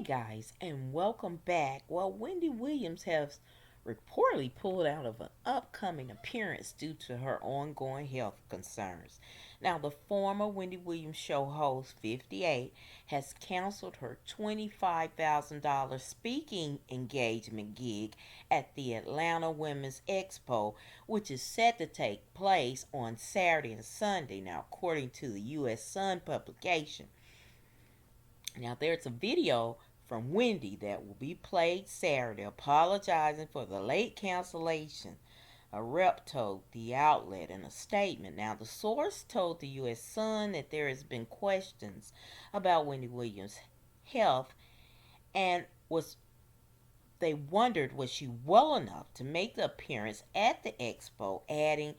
guys, and welcome back. Well, Wendy Williams has reportedly pulled out of an upcoming appearance due to her ongoing health concerns. Now, the former Wendy Williams show host, 58, has canceled her $25,000 speaking engagement gig at the Atlanta Women's Expo, which is set to take place on Saturday and Sunday. Now, according to the U.S. Sun publication. Now, there's a video from Wendy that will be played Saturday apologizing for the late cancellation. A rep told the outlet in a statement. Now, the source told the U.S. Sun that there has been questions about Wendy Williams' health and was they wondered was she well enough to make the appearance at the expo, adding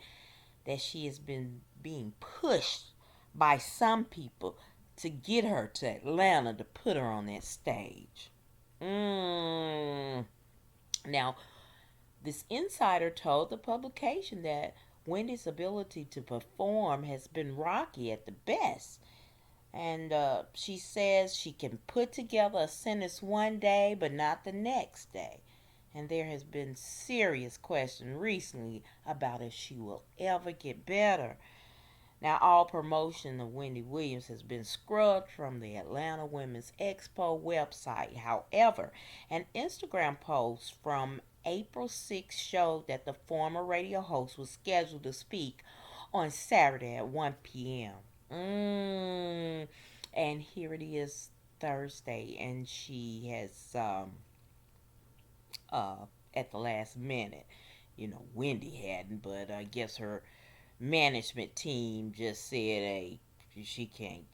that she has been being pushed by some people to get her to Atlanta to put her on that stage. Now, this insider told the publication that Wendy's ability to perform has been rocky at the best. And she says she can put together a sentence one day, but not the next day. And there has been serious question recently about if she will ever get better. Now, all promotion of Wendy Williams has been scrubbed from the Atlanta Women's Expo website. However, an Instagram post from April 6 showed that the former radio host was scheduled to speak on Saturday at 1 p.m. And here it is Thursday, and she has, at the last minute, Wendy hadn't, but I guess her management team just said, "Hey, she can't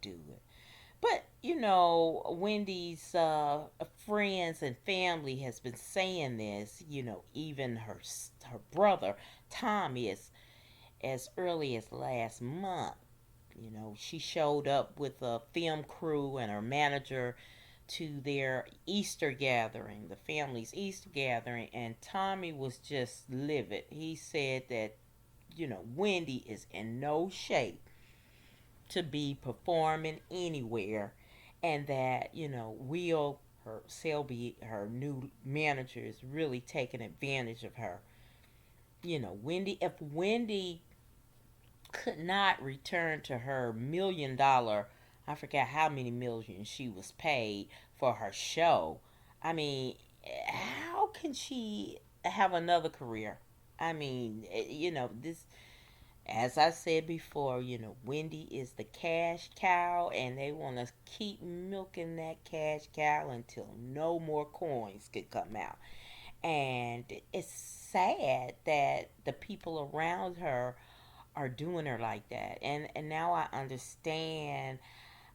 do it." But Wendy's friends and family has been saying this. Even her brother Tommy is as early as last month. She showed up with a film crew and her manager to their Easter gathering, the family's Easter gathering, and Tommy was just livid. He said that Wendy is in no shape to be performing anywhere, and that Will, her Selby, her new manager, is really taking advantage of her. If Wendy could not return to her $1 million, I forgot how many million she was paid for her show. I mean, how can she have another career? I mean, this, as I said before, Wendy is the cash cow, and they want to keep milking that cash cow until no more coins could come out. And it's sad that the people around her are doing her like that. And now I understand.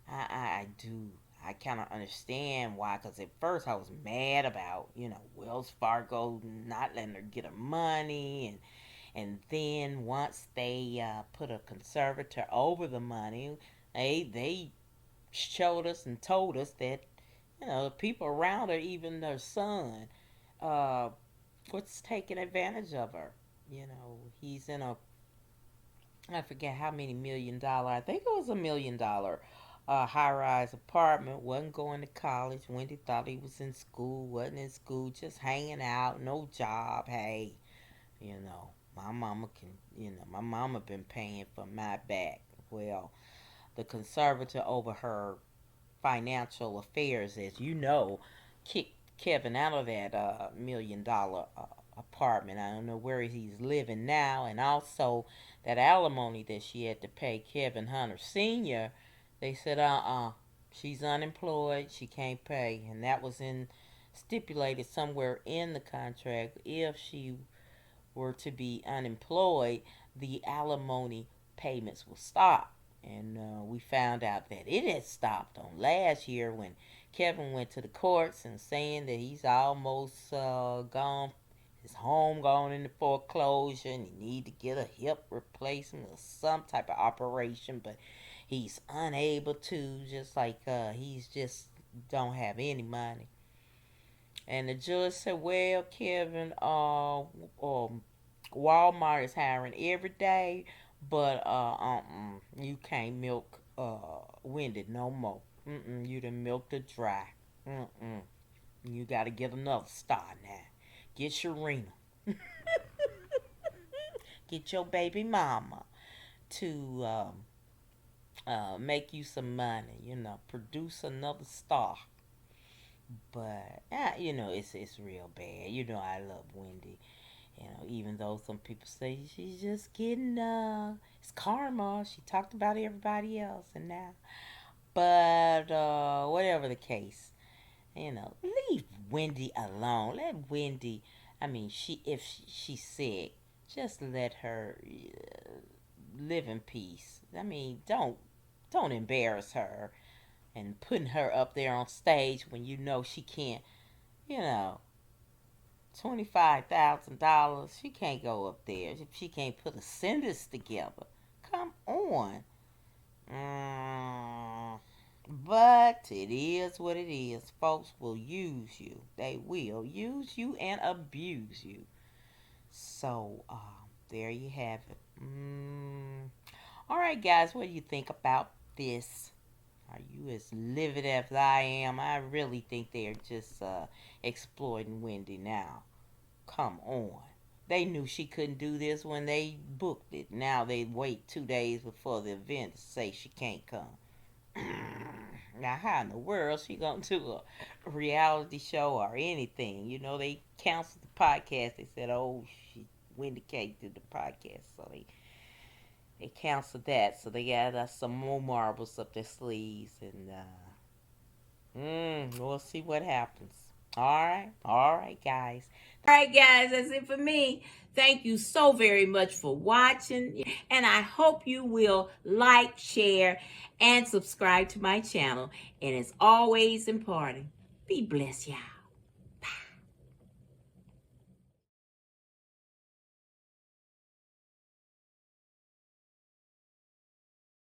I do. I kind of understand why. Because at first I was mad about Wells Fargo not letting her get her money, and then once they put a conservator over the money, they showed us and told us that the people around her, even her son, uh, was taking advantage of her. He's in a, I forget how many $1 million. I think it was $1 million high-rise apartment. Wasn't going to college. Wendy thought he was in school. Wasn't in school. Just hanging out. No job. Hey, my mama can. My mama been paying for my back. Well, the conservator over her financial affairs, as you know, kicked Kevin out of that $1 million apartment. I don't know where he's living now, and also that alimony that she had to pay Kevin Hunter Sr. They said, she's unemployed, she can't pay, and that was in stipulated somewhere in the contract. If she were to be unemployed, the alimony payments will stop. And we found out that it had stopped on last year when Kevin went to the courts and saying that he's almost gone, his home gone into foreclosure, and he need to get a hip replacement or some type of operation, but he's unable to, just like he's just don't have any money. And the judge said, "Well, Kevin, Walmart is hiring every day, but you can't milk Wendy no more. You done milked her dry." Mm-mm. You got to get another star now. Get Sharina. Get your baby mama to make you some money. Produce another star. But it's real bad. I love Wendy. Even though some people say she's just kidding, it's karma. She talked about everybody else, and now. But whatever the case, leave Wendy alone. Let Wendy. I mean, she's sick, just let her live in peace. I mean, don't embarrass her and putting her up there on stage when you know she can't. You know, $25,000. She can't go up there if she can't put a sentence together. Come on. But it is what it is. Folks will use you. They will use you and abuse you. So, there you have it. All right, guys, what do you think about this? Are you as livid as I am? I really think they're just exploiting Wendy now. Come on. They knew she couldn't do this when they booked it. Now they wait 2 days before the event to say she can't come. Now, how in the world she gonna do a reality show or anything? They canceled the podcast. They said, "Oh, Wendy can't do the podcast," so they canceled that. So they got some more marbles up their sleeves, and we'll see what happens. All right, guys. All right, guys, that's it for me. Thank you so very much for watching, and I hope you will like, share, and subscribe to my channel. And as always important, be blessed, y'all.